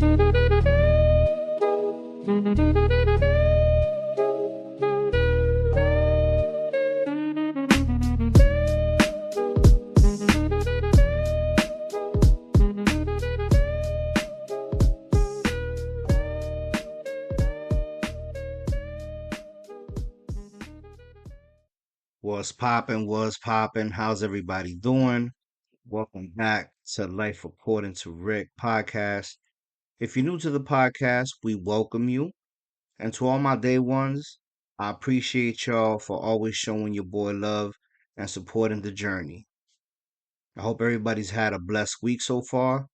What's poppin'? What's poppin'? How's everybody doing? Welcome back to Life According to Rick podcast. If you're new to the podcast, we welcome you. And to all my day ones, I appreciate y'all for always showing your boy love and supporting the journey. I hope everybody's had a blessed week so far.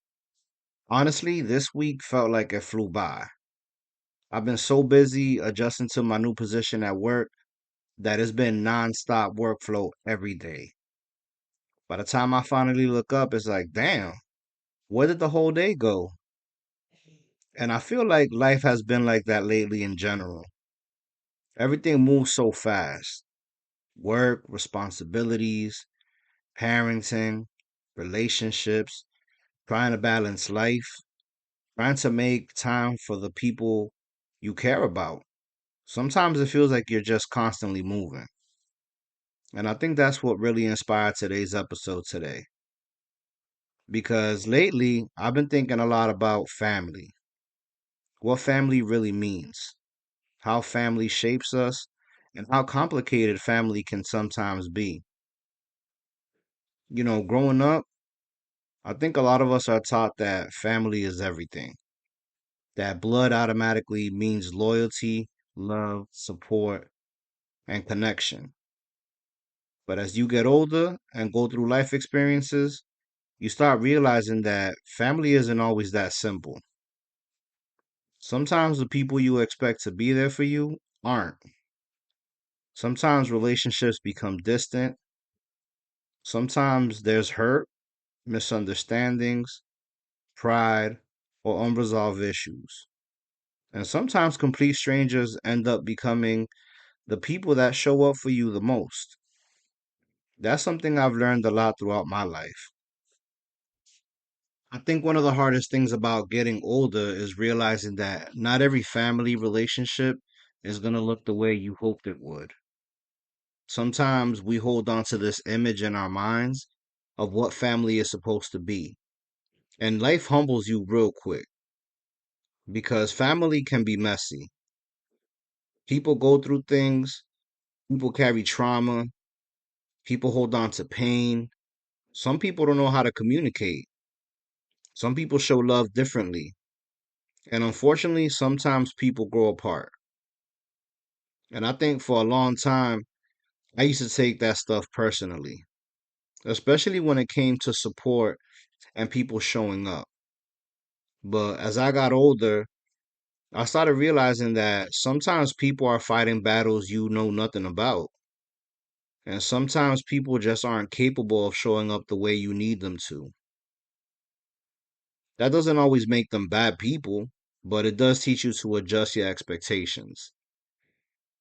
Honestly, this week felt like it flew by. I've been so busy adjusting to my new position at work that it's been nonstop workflow every day. By the time I finally look up, it's like, damn, where did the whole day go? And I feel like life has been like that lately in general. Everything moves so fast: work, responsibilities, parenting, relationships, trying to balance life, trying to make time for the people you care about. Sometimes it feels like you're just constantly moving. And I think that's what really inspired today's episode today. Because lately, I've been thinking a lot about family, what family really means, how family shapes us, and how complicated family can sometimes be. Growing up, I think a lot of us are taught that family is everything, that blood automatically means loyalty, love, support, and connection. But as you get older and go through life experiences, you start realizing that family isn't always that simple. Sometimes the people you expect to be there for you aren't. Sometimes relationships become distant. Sometimes there's hurt, misunderstandings, pride, or unresolved issues. And sometimes complete strangers end up becoming the people that show up for you the most. That's something I've learned a lot throughout my life. I think one of the hardest things about getting older is realizing that not every family relationship is going to look the way you hoped it would. Sometimes we hold on to this image in our minds of what family is supposed to be. And life humbles you real quick because family can be messy. People go through things, people carry trauma, people hold on to pain. Some people don't know how to communicate. Some people show love differently. And unfortunately, sometimes people grow apart. And I think for a long time, I used to take that stuff personally, especially when it came to support and people showing up. But as I got older, I started realizing that sometimes people are fighting battles you know nothing about. And sometimes people just aren't capable of showing up the way you need them to. That doesn't always make them bad people, but it does teach you to adjust your expectations.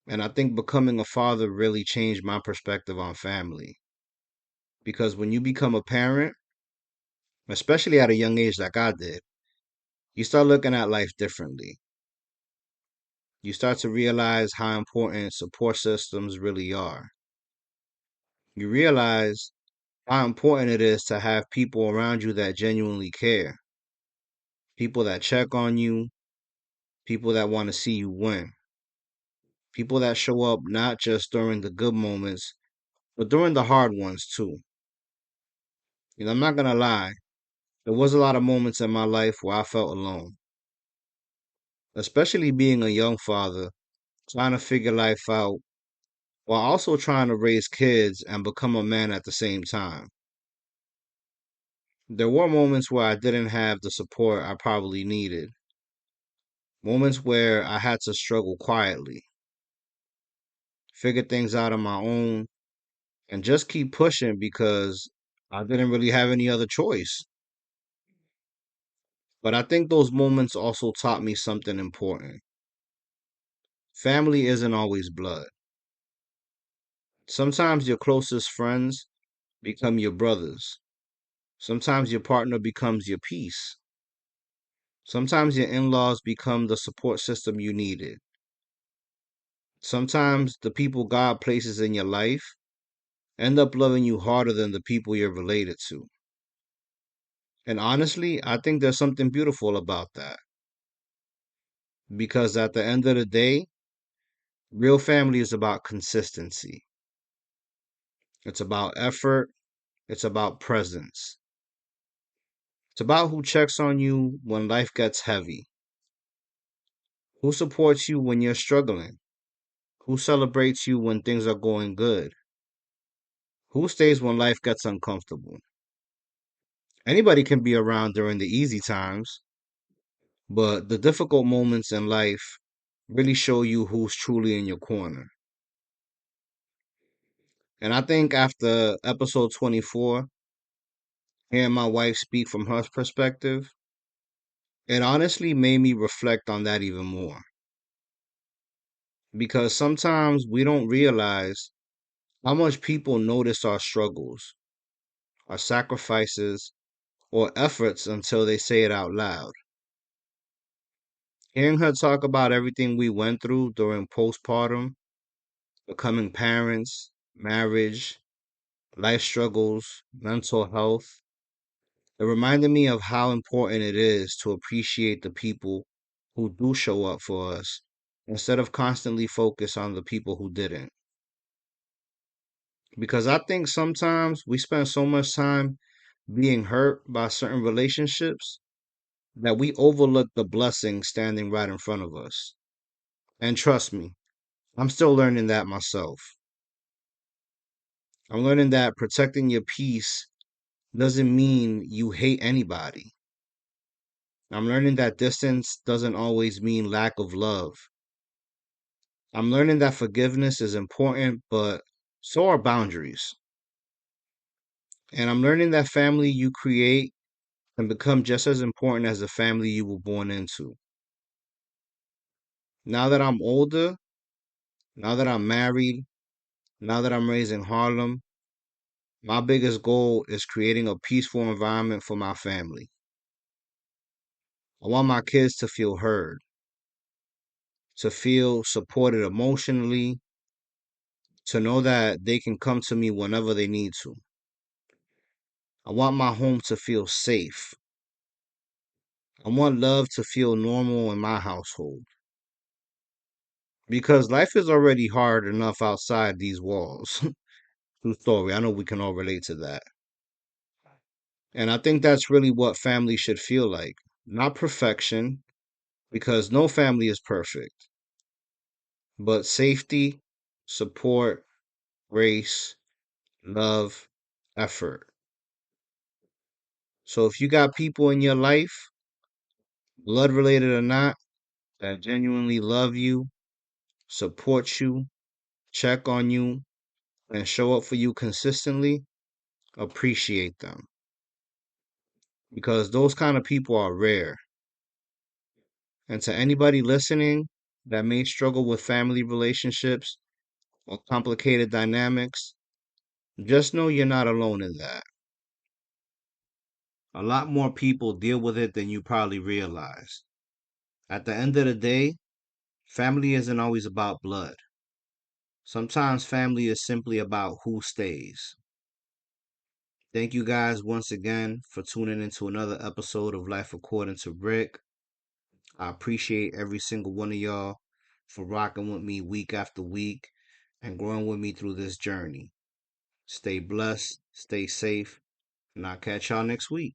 And I think becoming a father really changed my perspective on family. Because when you become a parent, especially at a young age like I did, you start looking at life differently. You start to realize how important support systems really are. You realize how important it is to have people around you that genuinely care, people that check on you, people that want to see you win, people that show up not just during the good moments, but during the hard ones too. I'm not going to lie, there was a lot of moments in my life where I felt alone, especially being a young father, trying to figure life out while also trying to raise kids and become a man at the same time. There were moments where I didn't have the support I probably needed, moments where I had to struggle quietly, figure things out on my own, and just keep pushing because I didn't really have any other choice. But I think those moments also taught me something important. Family isn't always blood. Sometimes your closest friends become your brothers. Sometimes your partner becomes your peace. Sometimes your in laws become the support system you needed. Sometimes the people God places in your life end up loving you harder than the people you're related to. And honestly, I think there's something beautiful about that. Because at the end of the day, real family is about consistency. It's about effort. It's about presence. It's about who checks on you when life gets heavy, who supports you when you're struggling, who celebrates you when things are going good, who stays when life gets uncomfortable. Anybody can be around during the easy times, but the difficult moments in life really show you who's truly in your corner. And I think after episode 24, hearing my wife speak from her perspective, it honestly made me reflect on that even more. Because sometimes we don't realize how much people notice our struggles, our sacrifices, or efforts until they say it out loud. Hearing her talk about everything we went through during postpartum, becoming parents, marriage, life struggles, mental health, it reminded me of how important it is to appreciate the people who do show up for us instead of constantly focus on the people who didn't. Because I think sometimes we spend so much time being hurt by certain relationships that we overlook the blessing standing right in front of us. And trust me, I'm still learning that myself. I'm learning that protecting your peace doesn't mean you hate anybody. I'm learning that distance doesn't always mean lack of love. I'm learning that forgiveness is important, but so are boundaries. And I'm learning that family you create can become just as important as the family you were born into. Now that I'm older, now that I'm married, now that I'm raising Harlem, my biggest goal is creating a peaceful environment for my family. I want my kids to feel heard, to feel supported emotionally, to know that they can come to me whenever they need to. I want my home to feel safe. I want love to feel normal in my household. Because life is already hard enough outside these walls. True story. I know we can all relate to that. And I think that's really what family should feel like. Not perfection, because no family is perfect, but safety, support, grace, love, effort. So if you got people in your life, blood related or not, that genuinely love you, support you, check on you, and show up for you consistently, appreciate them. Because those kind of people are rare. And to anybody listening that may struggle with family relationships or complicated dynamics, just know you're not alone in that. A lot more people deal with it than you probably realize. At the end of the day, family isn't always about blood. Sometimes family is simply about who stays. Thank you guys once again for tuning into another episode of Life According to Rick. I appreciate every single one of y'all for rocking with me week after week and growing with me through this journey. Stay blessed, stay safe, and I'll catch y'all next week.